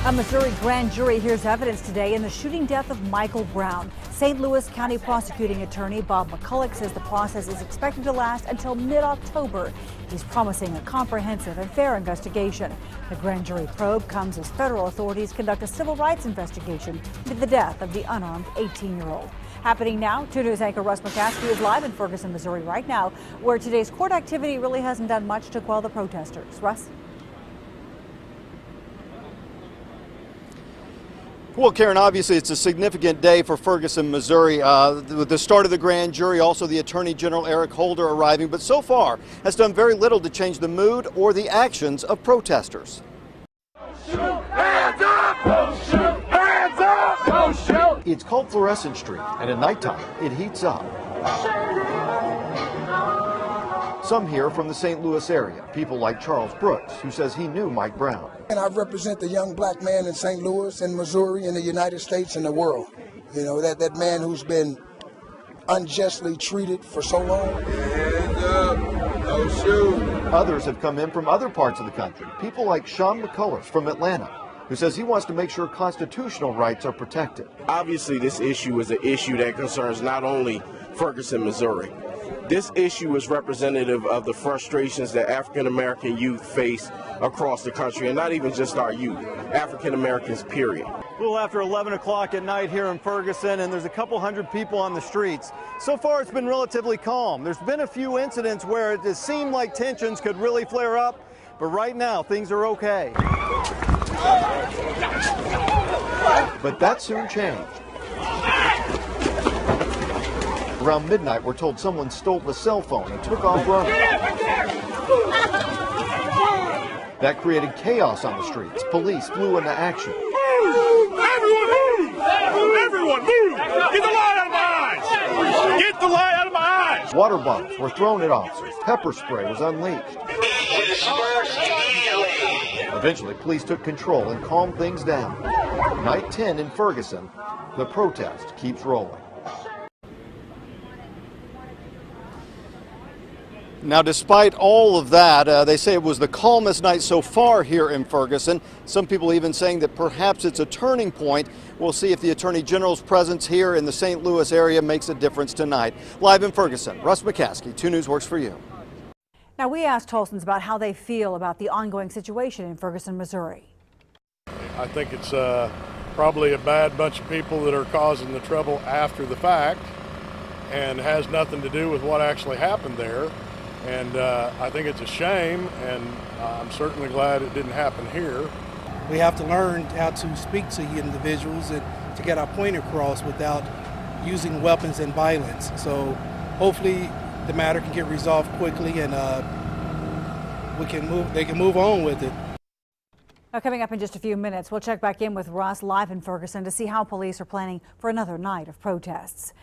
A Missouri grand jury hears evidence today in the shooting death of Michael Brown. St. Louis County prosecuting attorney Bob McCulloch says the process is expected to last until mid-October. He's promising a comprehensive and fair investigation. The grand jury probe comes as federal authorities conduct a civil rights investigation into the death of the unarmed 18-year-old. Happening now, 2 News anchor Russ McCaskey is live in Ferguson, Missouri right now, where today's court activity really hasn't done much to quell the protesters. Russ? Well, Karen, obviously it's a significant day for Ferguson, Missouri. With the start of the grand jury, also the Attorney General Eric Holder arriving, but so far has done very little to change the mood or the actions of protesters. Shoot, hands up! Don't shoot, hands up! Don't shoot! It's called Fluorescent Street, and at nighttime it heats up. Some here from the St. Louis area, people like Charles Brooks, who says he knew Mike Brown. And I represent the young black man in St. Louis, in Missouri, in the United States, and the world. You know, that man who's been unjustly treated for so long. Hands up! Don't shoot! Others have come in from other parts of the country. People like Sean McCullers from Atlanta, who says he wants to make sure constitutional rights are protected. Obviously, this issue is an issue that concerns not only Ferguson, Missouri. This issue is representative of the frustrations that African-American youth face across the country, and not even just our youth, African-Americans, period. A little after 11 o'clock at night here in Ferguson, and there's a couple hundred people on the streets. So far, it's been relatively calm. There's been a few incidents where it has seemed like tensions could really flare up, but right now, things are okay. But that soon changed. Around midnight, we're told someone stole the cell phone and took off running. That created chaos on the streets. Police flew into action. Move! Everyone move! Everyone move! Get the light out of my eyes! Get the light out of my eyes! Water bottles were thrown at officers. Pepper spray was unleashed. Eventually, police took control and calmed things down. Night 10 in Ferguson, the protest keeps rolling. Now, despite all of that, they say it was the calmest night so far here in Ferguson. Some people even saying that perhaps it's a turning point. We'll see if the Attorney General's presence here in the St. Louis area makes a difference tonight. Live in Ferguson, Russ McCaskey, 2 News works for you. Now, we asked Tulsans about how they feel about the ongoing situation in Ferguson, Missouri. I think it's probably a bad bunch of people that are causing the trouble after the fact and has nothing to do with what actually happened there. And I think it's a shame, and I'm certainly glad it didn't happen here. We have to learn how to speak to individuals and to get our point across without using weapons and violence. So hopefully the matter can get resolved quickly and they can move on with it. Now, coming up in just a few minutes, we'll check back in with Russ live in Ferguson to see how police are planning for another night of protests.